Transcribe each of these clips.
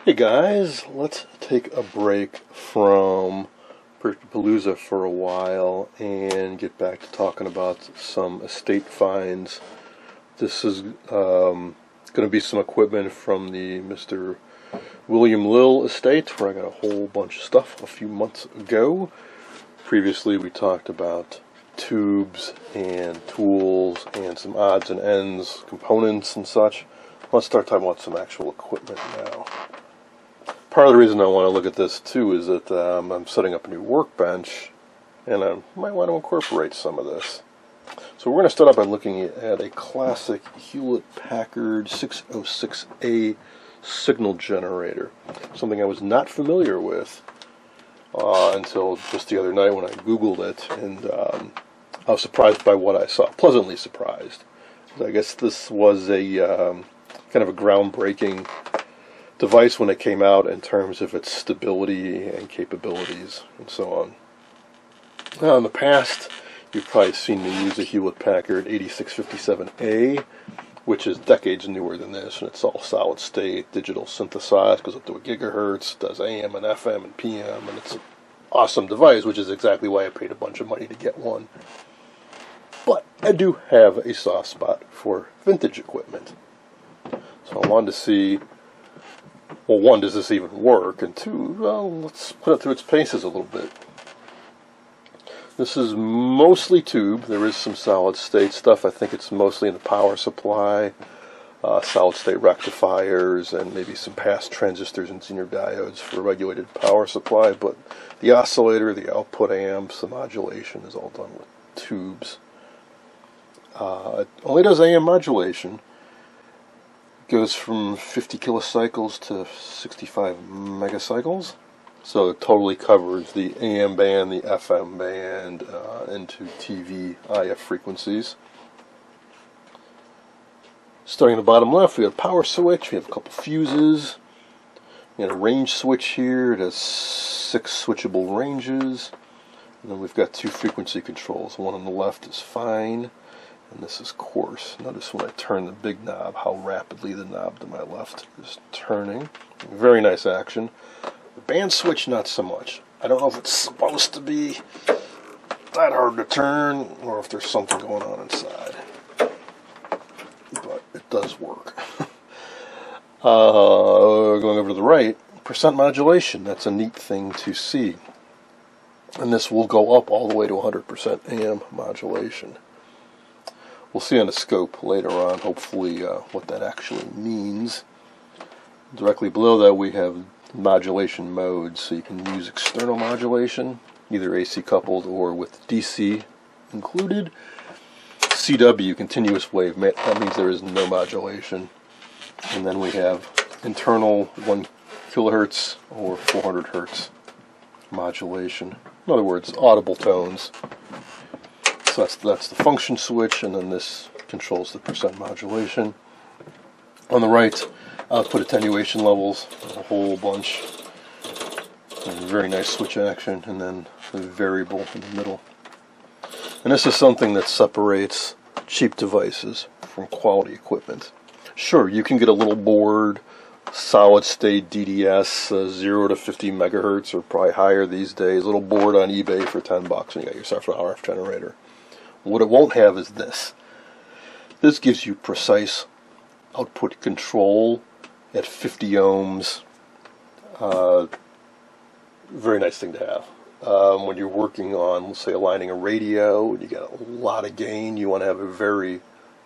Hey guys, let's take a break from Palooza for a while and get back to talking about some estate finds. This is going to be some equipment from the Mr. William Lill estate, where I got a whole bunch of stuff a few months ago. Previously we talked about tubes and tools and some odds and ends, components and such. Let's start talking about some actual equipment now. Part of the reason I want to look at this too is that I'm setting up a new workbench and I might want to incorporate some of this. So we're going to start out by looking at a classic Hewlett-Packard 606A signal generator, something I was not familiar with until just the other night when I Googled it, and I was surprised by what I saw, pleasantly surprised. I guess this was a kind of a groundbreaking device when it came out in terms of its stability and capabilities and so on. Now, in the past, you've probably seen me use a Hewlett-Packard 8657A, which is decades newer than this, and it's all solid state, digital synthesized, goes up to a gigahertz, does AM and FM and PM, and it's an awesome device, which is exactly why I paid a bunch of money to get one. But I do have a soft spot for vintage equipment. So I wanted to see, well, one, does this even work? And two, well, let's put it through its paces a little bit. This is mostly tube. There is some solid state stuff. I think it's mostly in the power supply, solid state rectifiers, and maybe some pass transistors and Zener diodes for regulated power supply. But the oscillator, the output amps, the modulation is all done with tubes. It only does AM modulation. Goes from 50 kilocycles to 65 megacycles, so it totally covers the AM band, the FM band, into TV IF frequencies. Starting at the bottom left, we have a power switch, we have a couple fuses, we have a range switch here. It has 6 switchable ranges, and then we've got 2 frequency controls. One on the left is fine, and this is coarse. Notice when I turn the big knob how rapidly the knob to my left is turning. Very nice action. The band switch, not so much. I don't know if it's supposed to be that hard to turn or if there's something going on inside, but it does work. Going over to the right, percent modulation. That's a neat thing to see. And this will go up all the way to 100% AM modulation. We'll see on the scope later on, hopefully, what that actually means. Directly below that, we have modulation modes, so you can use external modulation, either AC coupled or with DC included. CW, continuous wave, that means there is no modulation. And then we have internal 1 kilohertz or 400 hertz modulation. In other words, audible tones. So that's the function switch, and then this controls the percent modulation. On the right, output attenuation levels, a whole bunch. Very nice switch action, and then the variable in the middle. And this is something that separates cheap devices from quality equipment. Sure, you can get a little board, solid state DDS, 0 to 50 megahertz, or probably higher these days, a little board on eBay for $10 and you got yourself an RF generator. What it won't have is this. This gives you precise output control at 50 ohms. Very nice thing to have. When you're working on, let's say, aligning a radio, and you got a lot of gain, you want to have a very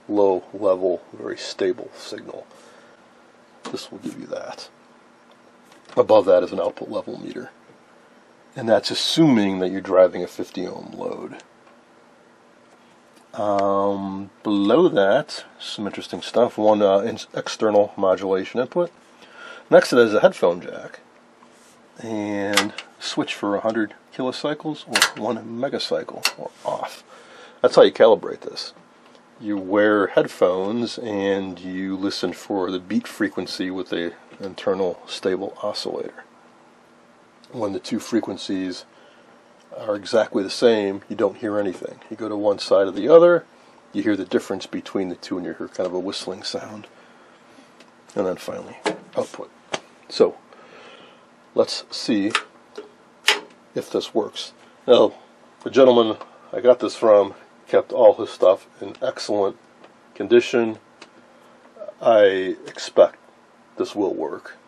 low level, very stable signal. This will give you that. Above that is an output level meter. And that's assuming that you're driving a 50 ohm load. Below that, some interesting stuff. One external modulation input. Next to that is a headphone jack. And switch for 100 kilocycles or 1 megacycle or off. That's how you calibrate this. You wear headphones and you listen for the beat frequency with an internal stable oscillator. When the 2 frequencies are exactly the same, you don't hear anything. You go to one side or the other, you hear the difference between the two, and you hear kind of a whistling sound. And then finally, output. So let's see if this works. Now, the gentleman I got this from kept all his stuff in excellent condition. I expect this will work.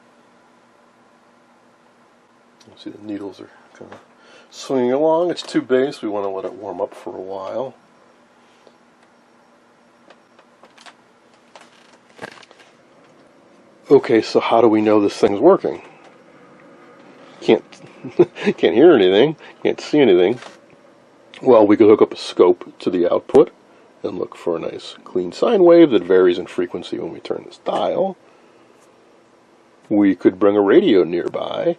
You see the needles are kind of swinging along. It's too base. We want to let it warm up for a while. Okay, so how do we know this thing's working? Can't hear anything, can't see anything. Well, we could hook up a scope to the output and look for a nice clean sine wave that varies in frequency when we turn this dial. We could bring a radio nearby,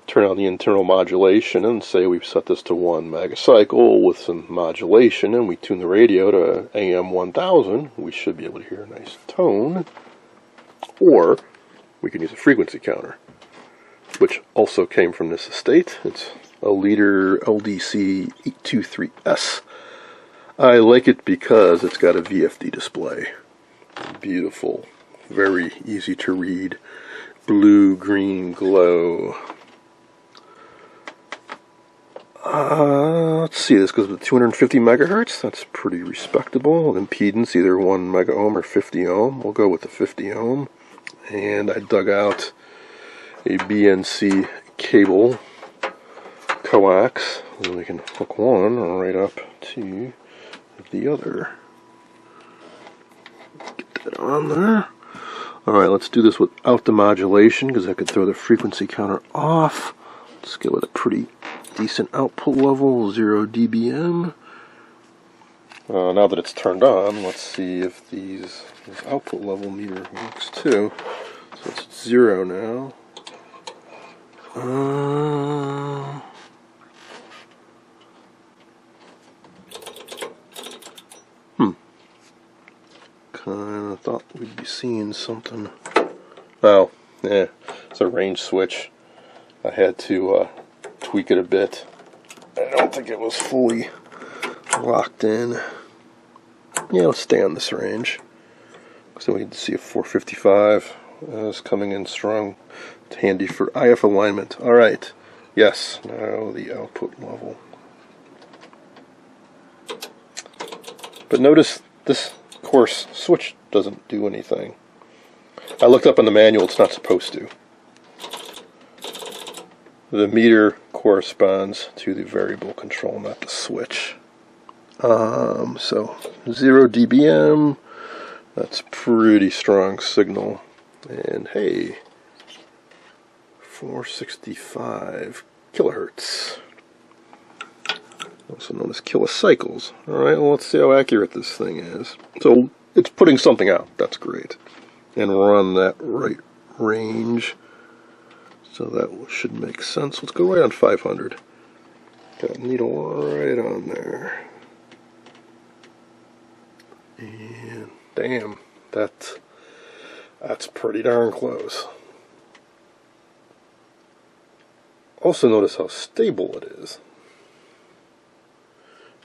turn on the internal modulation, and say we've set this to 1 megacycle with some modulation, and we tune the radio to AM 1000. We should be able to hear a nice tone. Or we can use a frequency counter, which also came from this estate. It's a Leader LDC-823S. I like it because it's got a VFD display. Beautiful, very easy to read, blue-green glow. Let's see, this goes with 250 megahertz. That's pretty respectable. Impedance, either 1 mega ohm or 50 ohm. We'll go with the 50 ohm. And I dug out a BNC cable coax, and we can hook one right up to the other. Get that on there. Alright, let's do this without the modulation, because I could throw the frequency counter off. Let's go with a pretty decent output level, 0 dBm. Now that it's turned on, let's see if this output level meter works too. So it's 0 now. Kinda thought we'd be seeing something. Oh, yeah, it's a range switch. I had to tweak it a bit. I don't think it was fully locked in. Yeah, let's stay on this range. So we need to see if 455 is coming in strong. It's handy for IF alignment. Alright, yes, now the output level. But notice this course switch doesn't do anything. I looked up in the manual, it's not supposed to. The meter corresponds to the variable control, not the switch. So 0 dBm, that's pretty strong signal. And hey, 465 kilohertz, also known as kilocycles. Alright, well, let's see how accurate this thing is. So it's putting something out, that's great. And we're on that right range, so that should make sense. Let's go right on 500. Got a needle right on there. And damn, that's pretty darn close. Also notice how stable it is.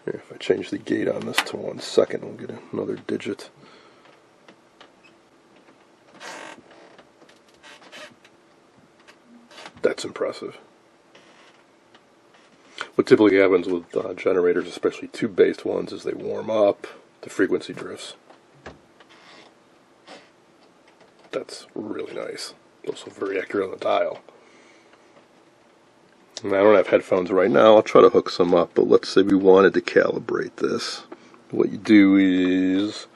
Here, if I change the gate on this to 1 second, we'll get another digit. That's impressive. What typically happens with generators, especially tube-based ones, is they warm up, the frequency drifts. That's really nice. Also very accurate on the dial. And I don't have headphones right now. I'll try to hook some up, but let's say we wanted to calibrate this. What you do is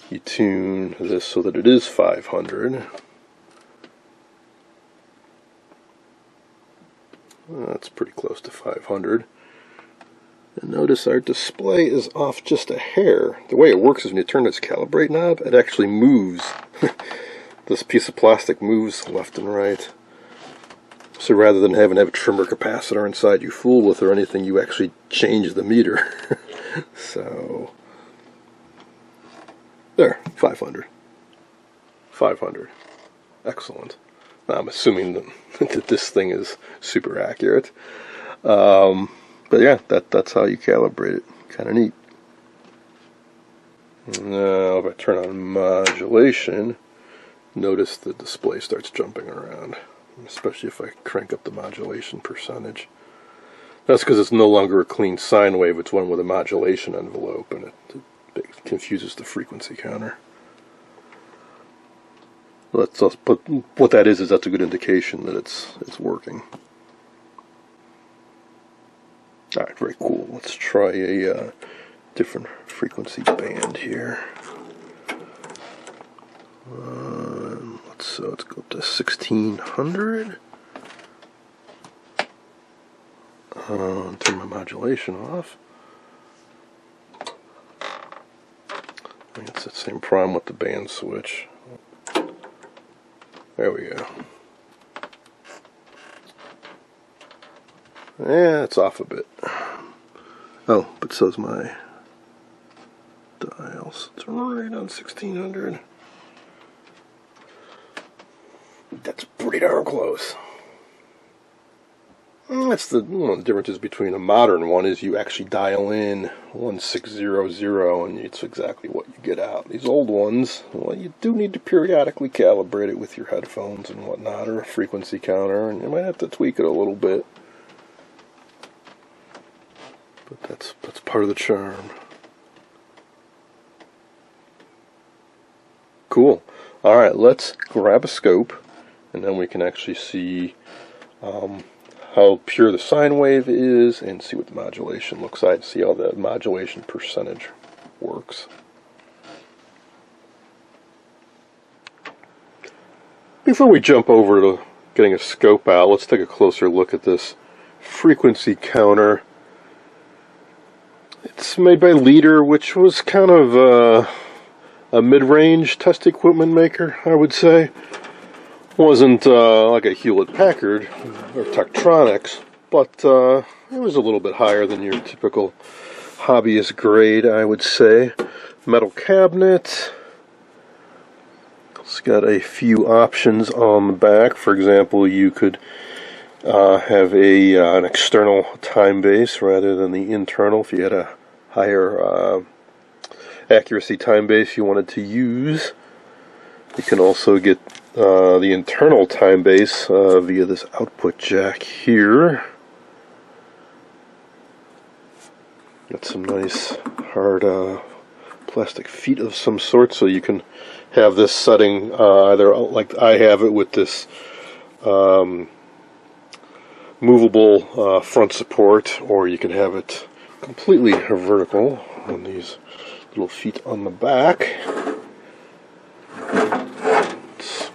you tune this so that it is 500. That's pretty close to 500. And notice our display is off just a hair. The way it works is when you turn this calibrate knob, it actually moves. This piece of plastic moves left and right. So rather than having to have a trimmer capacitor inside you fool with or anything, you actually change the meter. So, there, 500. 500. Excellent. I'm assuming that this thing is super accurate. But yeah, that's how you calibrate it. Kind of neat. Now, if I turn on modulation, notice the display starts jumping around, especially if I crank up the modulation percentage. That's because it's no longer a clean sine wave, it's one with a modulation envelope, and it confuses the frequency counter. But what that is that's a good indication that it's working. Alright, very cool. Let's try a different frequency band here. Let's go up to 1600. Turn my modulation off. I think it's the same problem with the band switch. There we go. Yeah, it's off a bit. Oh, but so's my dials. It's right on 1600. That's pretty darn close. That's one of the differences between a modern one is you actually dial in 1600 and it's exactly what you get out. These old ones, well, you do need to periodically calibrate it with your headphones and whatnot, or a frequency counter, and you might have to tweak it a little bit. But that's part of the charm. Cool. Alright, let's grab a scope, and then we can actually see how pure the sine wave is, and see what the modulation looks like, see how the modulation percentage works. Before we jump over to getting a scope out, let's take a closer look at this frequency counter. It's made by Leader, which was kind of a mid-range test equipment maker, I would say. Wasn't like a Hewlett-Packard or Tektronix, but it was a little bit higher than your typical hobbyist grade, I would say. Metal cabinet. It's got a few options on the back. For example, you could have an external time base rather than the internal if you had a higher accuracy time base you wanted to use. You can also get the internal time base via this output jack here. Got some nice hard plastic feet of some sort, so you can have this setting either like I have it with this movable front support, or you can have it completely vertical on these little feet on the back.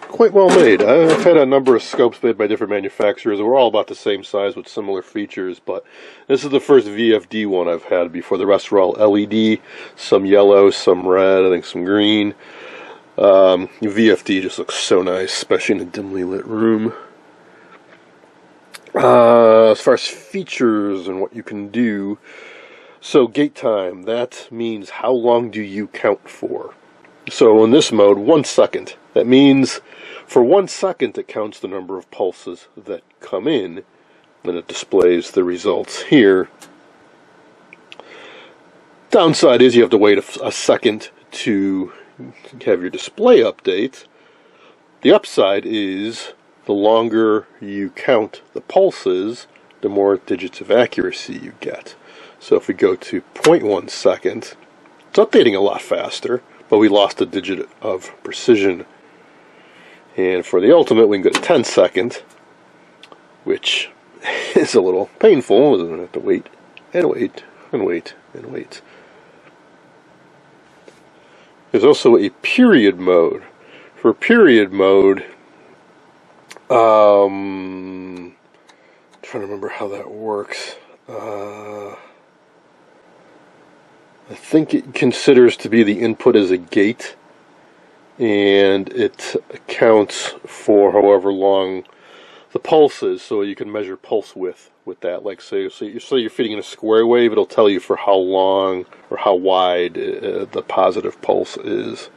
Quite well made. I've had a number of scopes made by different manufacturers. We're all about the same size with similar features, but this is the first VFD one I've had before. The rest were all LED, some yellow, some red, I think some green. VFD just looks so nice, especially in a dimly lit room. As far as features and what you can do, so gate time, that means how long do you count for. So in this mode, 1 second. That means for 1 second it counts the number of pulses that come in, and it displays the results here. Downside is you have to wait a second to have your display update. The upside is the longer you count the pulses, the more digits of accuracy you get. So if we go to 0.1 second, it's updating a lot faster, but we lost a digit of precision. And for the ultimate, we can go to 10 second, which is a little painful. We're going to have to wait and wait and wait and wait. There's also a period mode. For period mode, I'm trying to remember how that works. I think it considers to be the input as a gate, and it accounts for however long the pulse is, so you can measure pulse width with that. Like say you're feeding in a square wave, it'll tell you for how long or how wide the positive pulse is.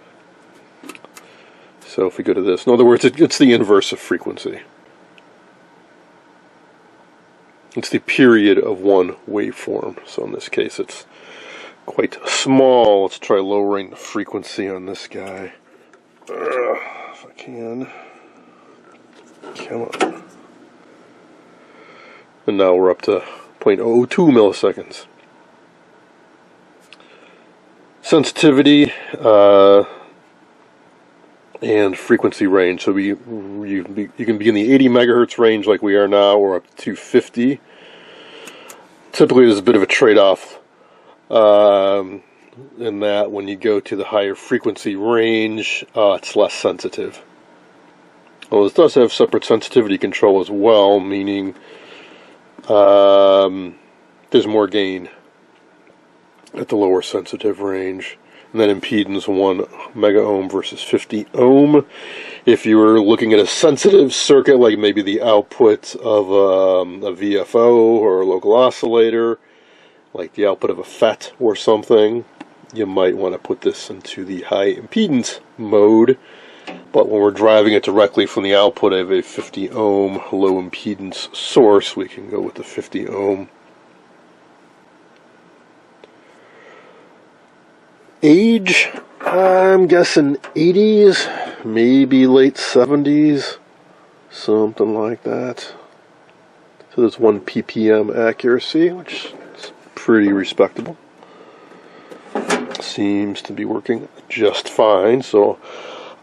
So if we go to this, in other words, it's the inverse of frequency. It's the period of one waveform. So in this case, it's quite small. Let's try lowering the frequency on this guy. if I can. Come on. And now we're up to 0.02 milliseconds. Sensitivity and frequency range. So you can be in the 80 megahertz range like we are now, or up to 250. Typically, there's a bit of a trade-off in that when you go to the higher frequency range, it's less sensitive. Well, this does have separate sensitivity control as well, meaning there's more gain at the lower sensitive range. And then impedance 1 mega ohm versus 50 ohm. If you were looking at a sensitive circuit, like maybe the output of a VFO or a local oscillator, like the output of a FET or something, you might want to put this into the high impedance mode. But when we're driving it directly from the output of a 50 ohm low impedance source, we can go with the 50 ohm. Age, I'm guessing 80s, maybe late 70s, something like that. So there's 1 ppm accuracy, which is pretty respectable. Seems to be working just fine. So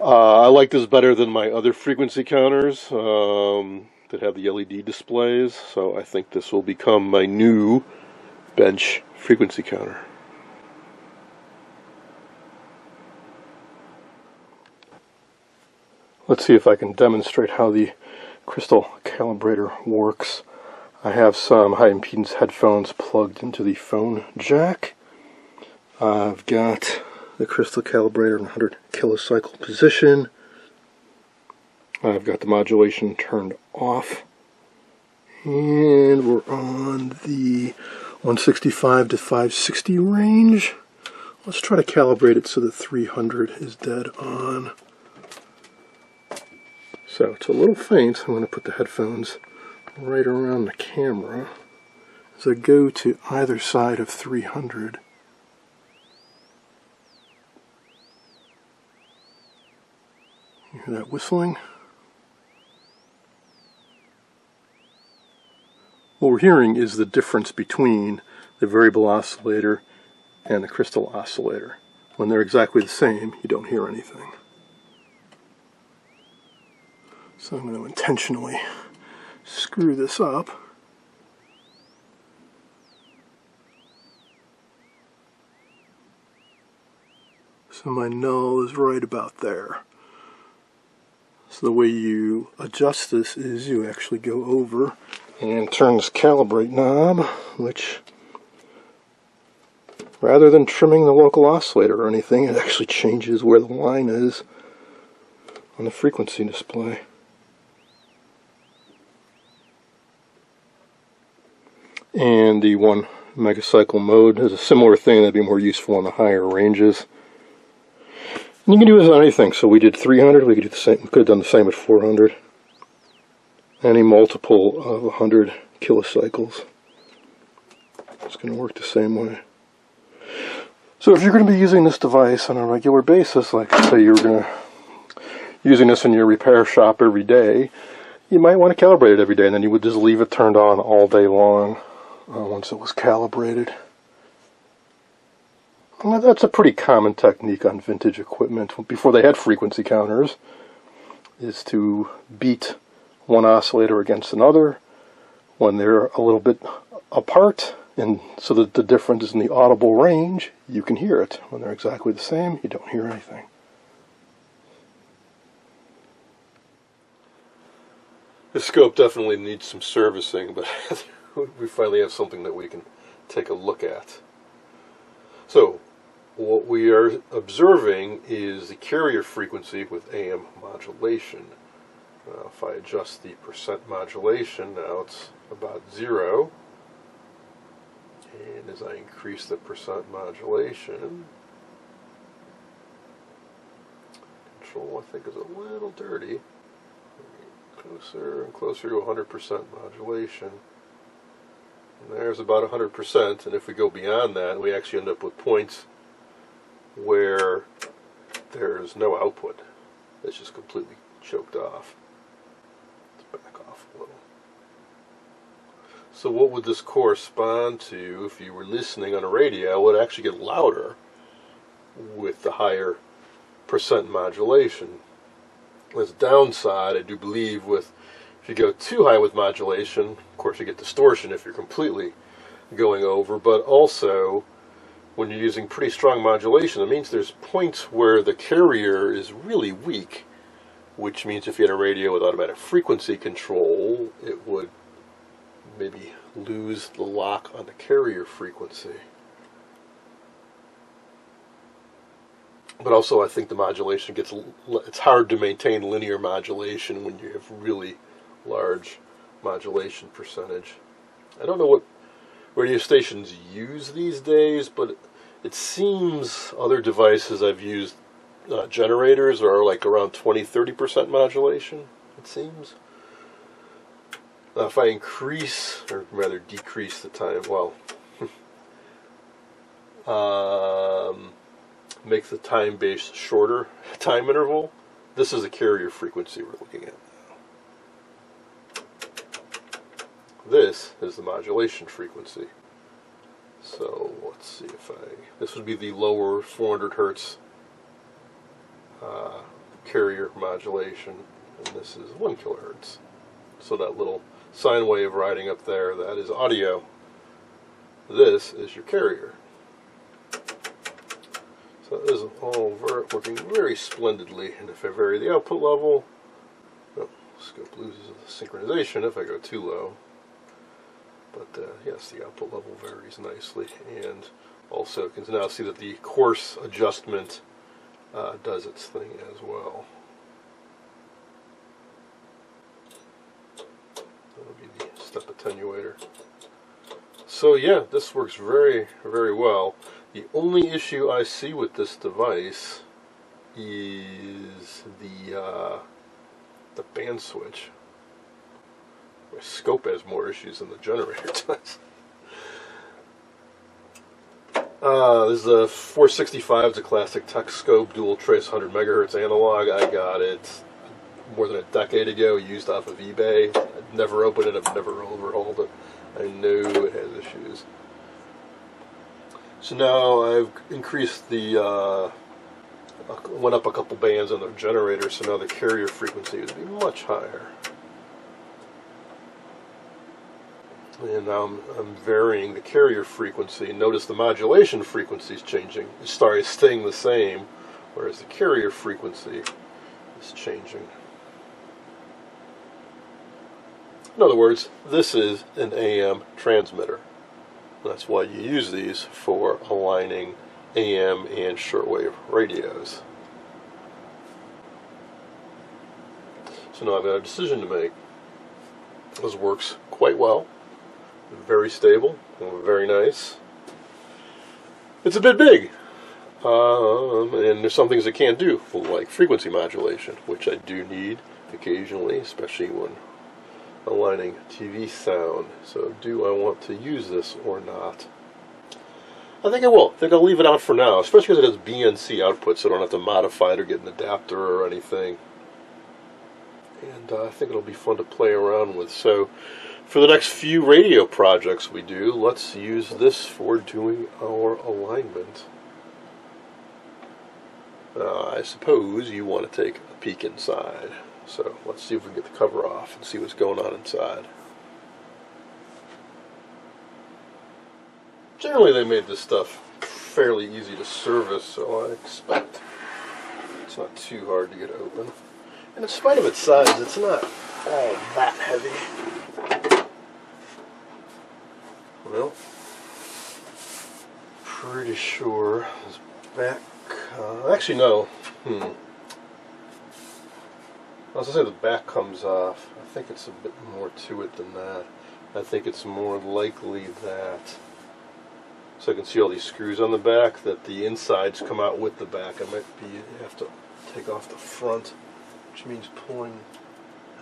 I like this better than my other frequency counters that have the LED displays. So I think this will become my new bench frequency counter. Let's see if I can demonstrate how the crystal calibrator works. I have some high impedance headphones plugged into the phone jack. I've got the crystal calibrator in 100 kilocycle position. I've got the modulation turned off. And we're on the 165 to 560 range. Let's try to calibrate it so that 300 is dead on. So it's a little faint. I'm going to put the headphones right around the camera as I go to either side of 300. You hear that whistling? What we're hearing is the difference between the variable oscillator and the crystal oscillator. When they're exactly the same, you don't hear anything. So I'm going to intentionally screw this up. So my null is right about there. So the way you adjust this is you actually go over and turn this calibrate knob, which rather than trimming the local oscillator or anything, it actually changes where the line is on the frequency display. And the 1 megacycle mode is a similar thing that'd be more useful on the higher ranges. And you can do this on anything. So we did 300. We could do the same. We could have done the same with 400. Any multiple of 100 kilocycles. It's going to work the same way. So if you're going to be using this device on a regular basis, like say you're going to using this in your repair shop every day, you might want to calibrate it every day, and then you would just leave it turned on all day long. Once it was calibrated. Well, that's a pretty common technique on vintage equipment before they had frequency counters, is to beat one oscillator against another when they're a little bit apart, and so that the difference is in the audible range, you can hear it. When they're exactly the same, you don't hear anything. The scope definitely needs some servicing, but we finally have something that we can take a look at. So, what we are observing is the carrier frequency with AM modulation. If I adjust the percent modulation, now it's about 0. And as I increase the percent modulation, control I think is a little dirty. Closer and closer to 100% modulation. And there's about 100%, and if we go beyond that, we actually end up with points where there's no output. It's just completely choked off. Let's back off a little. So what would this correspond to if you were listening on a radio? It would actually get louder with the higher percent modulation. As a downside, I do believe if you go too high with modulation, of course you get distortion if you're completely going over, but also when you're using pretty strong modulation, it means there's points where the carrier is really weak, which means if you had a radio with automatic frequency control, it would maybe lose the lock on the carrier frequency. But also I think the modulation it's hard to maintain linear modulation when you have really large modulation percentage. I don't know what radio stations use these days, but it seems other devices I've used, generators, are like around 20-30% modulation, it seems. Now if I increase, or rather decrease the time, well, make the time base shorter time interval, this is the carrier frequency we're looking at now. This is the modulation frequency. So let's see if this would be the lower 400 hertz carrier modulation, and this is 1 kilohertz. So that little sine wave riding up there, that is audio. This is your carrier. So this is all working very splendidly, and if I vary the output level, scope loses the synchronization if I go too low. But yes, the output level varies nicely, and also you can now see that the coarse adjustment does its thing as well. That would be the step attenuator. So yeah, this works very, very well. The only issue I see with this device is the band switch. My scope has more issues than the generator does. This is a 465. It's a classic tech scope, dual trace 100 megahertz analog. I got it more than a decade ago, used off of eBay. I've never opened it, I've never overhauled it. I know it has issues. So now I've increased the, went up a couple bands on the generator, so now the carrier frequency would be much higher. And now I'm varying the carrier frequency. Notice the modulation frequency is changing. Sorry, it's staying the same, whereas the carrier frequency is changing. In other words, this is an AM transmitter. That's why you use these for aligning AM and shortwave radios. So now I've got a decision to make. This works quite well. Very stable, very nice. It's a bit big, and there's some things it can't do, like frequency modulation, which I do need occasionally, especially when aligning TV sound. So do I want to use this or not? I think I will. I think I'll leave it out for now, especially because it has BNC output, so I don't have to modify it or get an adapter or anything. And I think it'll be fun to play around with. So for the next few radio projects we do, let's use this for doing our alignment. I suppose you want to take a peek inside. So let's see if we can get the cover off and see what's going on inside. Generally they made this stuff fairly easy to service, so I expect it's not too hard to get open. And in spite of its size, it's not all that heavy. Well, pretty sure this back, actually no, I was going to say the back comes off. I think it's a bit more to it than that. I think it's more likely that, so I can see all these screws on the back, that the insides come out with the back. I might have to take off the front, which means pulling.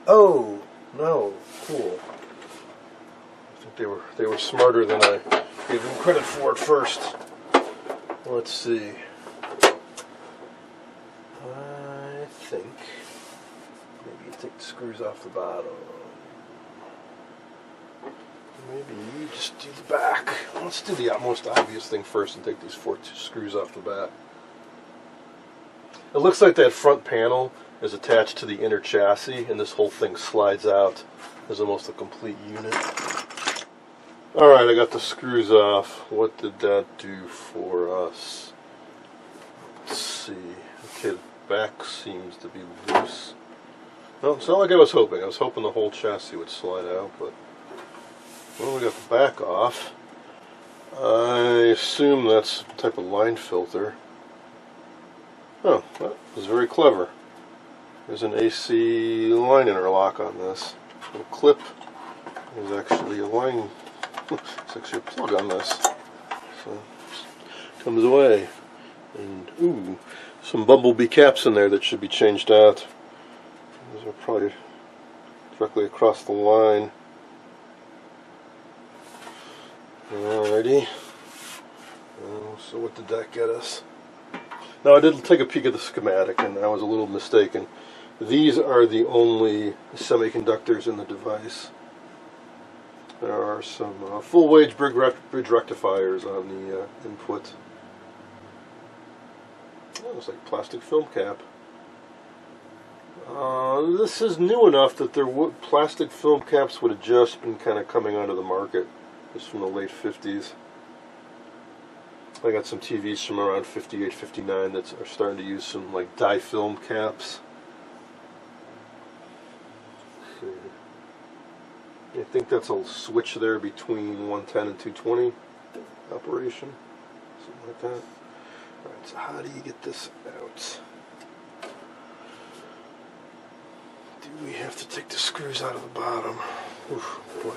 Oh, no, cool. I think they were smarter than I gave them credit for at first. Let's see. I think Maybe you take the screws off the bottom. Maybe you just do the back. Let's do the most obvious thing first and take these 4 screws off the back. It looks like that front panel is attached to the inner chassis, and this whole thing slides out as almost a complete unit. Alright, I got the screws off. What did that do for us? Let's see. Okay, the back seems to be loose. No, it's not like I was hoping. I was hoping the whole chassis would slide out, but well, we got the back off. I assume that's some type of line filter. Oh, that was very clever. There's an AC line interlock on this. The clip is actually a line. It's actually a plug on this. So it comes away. And ooh, some bumblebee caps in there that should be changed out. Those are probably directly across the line. Alrighty. So what did that get us? Now I did take a peek at the schematic and I was a little mistaken. These are the only semiconductors in the device. There are some full wedge bridge rectifiers on the input. Oh, it's like plastic film cap. This is new enough that plastic film caps would have just been kind of coming onto the market. It's from the late 50s. I got some TVs from around 58, 59 that are starting to use some like dye film caps. I think that's a switch there between 110 and 220 operation, something like that. Alright, so how do you get this out? Do we have to take the screws out of the bottom? Oof, boy,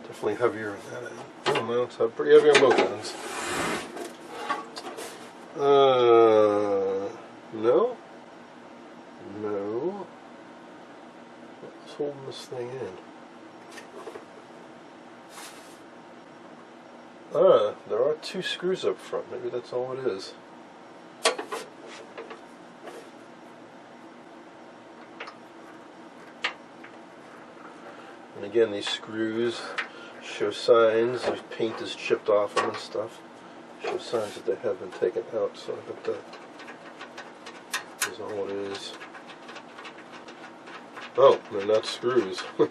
definitely heavier on that end. Oh no, it's pretty heavy on both ends. No? No? What's holding this thing in? There are 2 screws up front. Maybe that's all it is. And again, these screws show signs. There's paint is chipped off them and stuff. Show signs that they have been taken out. So I bet that is all it is. Oh, they're not screws. I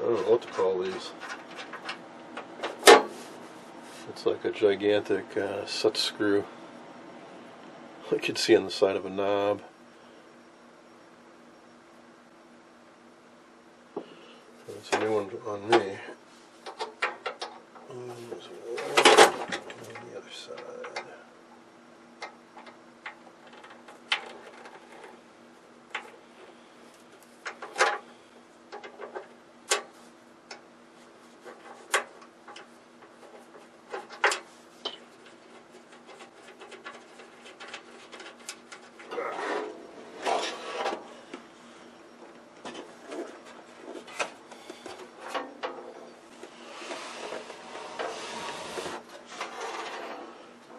don't know what to call these. It's like a gigantic set screw. I could see on the side of a knob. That's a new one on me. And there's one on the other side.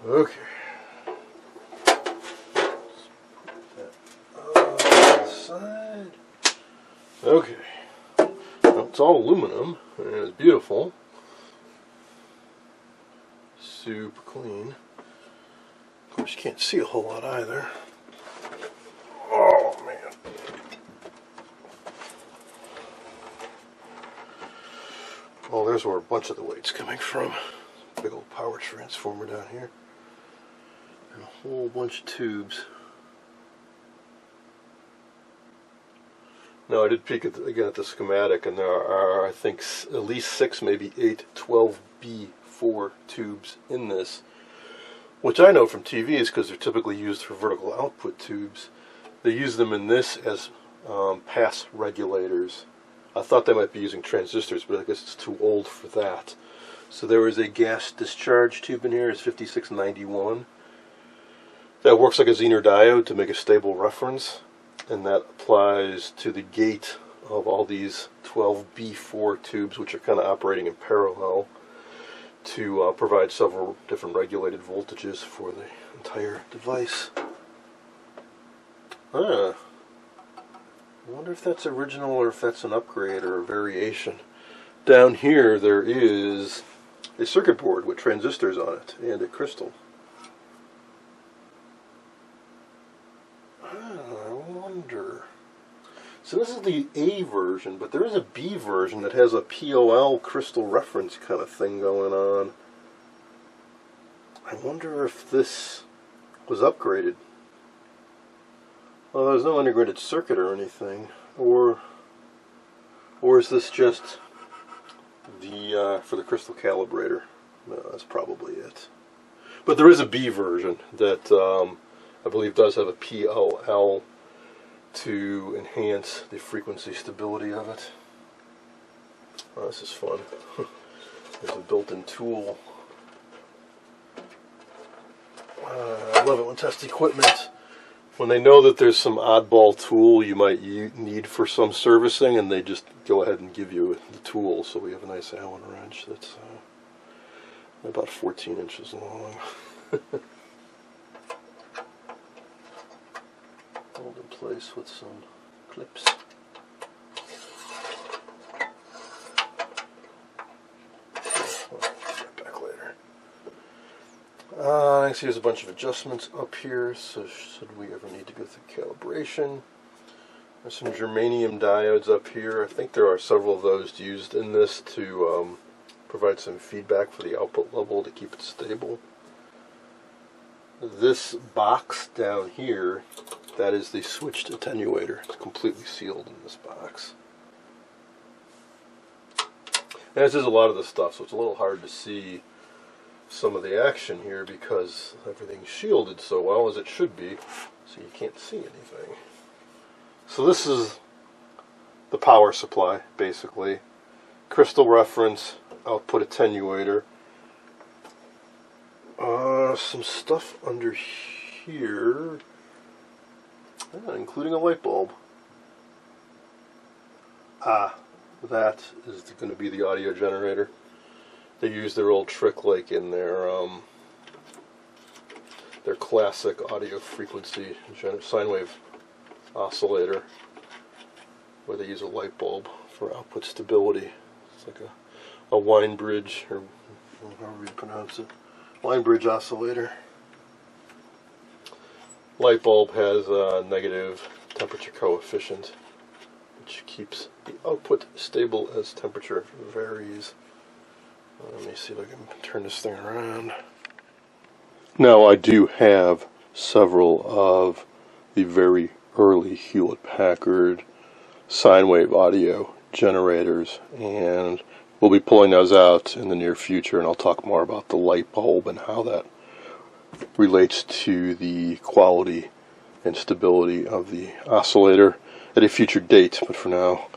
Okay. Let's put that on the side. Okay. Well, it's all aluminum and it's beautiful. Super clean. Of course, you can't see a whole lot either. Oh, man. Well, there's where a bunch of the weight's coming from. Big old power transformer down here. And a whole bunch of tubes. Now I did peek again at the schematic, and there are, I think, at least 6, maybe 8, 12B4 tubes in this, which I know from TVs because they're typically used for vertical output tubes. They use them in this as pass regulators. I thought they might be using transistors, but I guess it's too old for that. So there is a gas discharge tube in here. It's 5691. That works like a Zener diode to make a stable reference, and that applies to the gate of all these 12B4 tubes, which are kind of operating in parallel to provide several different regulated voltages for the entire device. I wonder if that's original or if that's an upgrade or a variation. Down here there is a circuit board with transistors on it and a crystal. I wonder. So this is the A version, but there is a B version that has a POL crystal reference kind of thing going on. I wonder if this was upgraded. Well, there's no integrated circuit or anything, or is this just the for the crystal calibrator? No, that's probably it. But there is a B version that I believe does have a POL to enhance the frequency stability of it. Oh, this is fun. There's a built-in tool. I love it when test equipment, when they know that there's some oddball tool you might need for some servicing, and they just go ahead and give you the tool. So we have a nice Allen wrench that's about 14 inches long. Hold in place with some clips. Back later. I see there's a bunch of adjustments up here, so should we ever need to go through calibration. There's some germanium diodes up here. I think there are several of those used in this to provide some feedback for the output level to keep it stable. This box down here, that is the switched attenuator. It's completely sealed in this box. And this is a lot of the stuff, so it's a little hard to see some of the action here because everything's shielded so well as it should be, so you can't see anything. So this is the power supply, basically. Crystal reference, output attenuator. Some stuff under here, including a light bulb. That is going to be the audio generator. They use their old trick like in their classic audio frequency sine wave oscillator, where they use a light bulb for output stability. It's like a wine bridge, or however you pronounce it. Wine bridge oscillator. Light bulb has a negative temperature coefficient, which keeps the output stable as temperature varies. Let me see if I can turn this thing around. Now I do have several of the very early Hewlett-Packard sine wave audio generators, and we'll be pulling those out in the near future, and I'll talk more about the light bulb and how that relates to the quality and stability of the oscillator at a future date. But for now,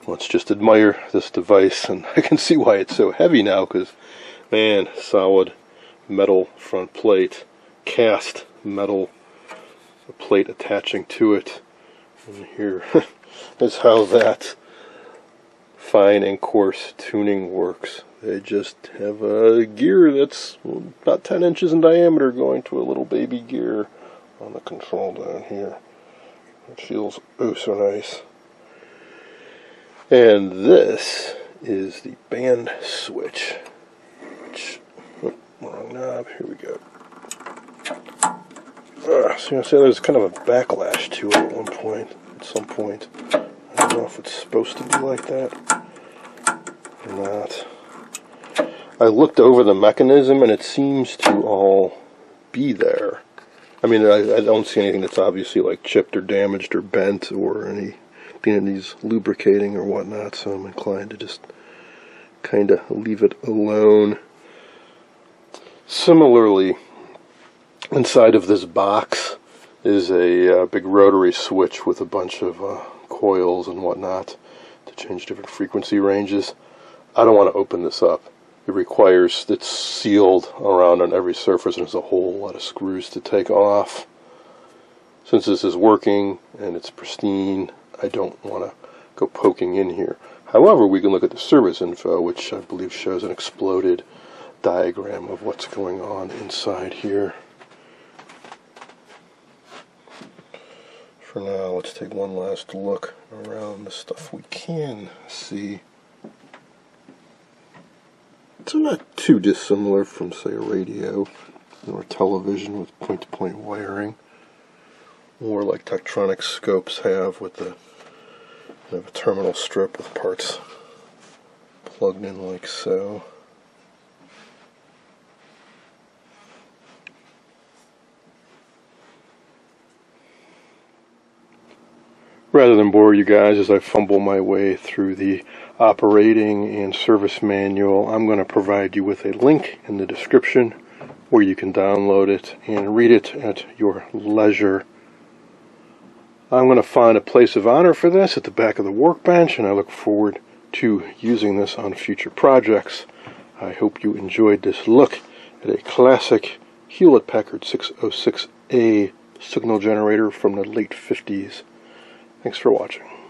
let's just admire this device, and I can see why it's so heavy now, because, man, solid metal front plate, cast metal plate attaching to it, and here is how that fine and coarse tuning works. They just have a gear that's about 10 inches in diameter going to a little baby gear on the control down here. It feels oh so nice. And this is the band switch. Wrong knob. Here we go. So you see, there's kind of a backlash to it at one point. At some point, I don't know if it's supposed to be like that or not. I looked over the mechanism, and it seems to all be there. I mean, I don't see anything that's obviously like chipped or damaged or bent or anything that needs lubricating or whatnot, so I'm inclined to just kind of leave it alone. Similarly, inside of this box is a big rotary switch with a bunch of coils and whatnot to change different frequency ranges. I don't want to open this up. It requires, it's sealed around on every surface, and there's a whole lot of screws to take off. Since this is working and it's pristine, I don't want to go poking in here. However, we can look at the service info, which I believe shows an exploded diagram of what's going on inside here. For now, let's take one last look around the stuff we can see. It's not too dissimilar from, say, a radio or television with point-to-point wiring, or like Tektronix scopes have with the a terminal strip with parts plugged in like so. Rather than bore you guys as I fumble my way through the operating and service manual, I'm going to provide you with a link in the description where you can download it and read it at your leisure. I'm going to find a place of honor for this at the back of the workbench, and I look forward to using this on future projects. I hope you enjoyed this look at a classic Hewlett-Packard 606A signal generator from the late 50s. Thanks for watching.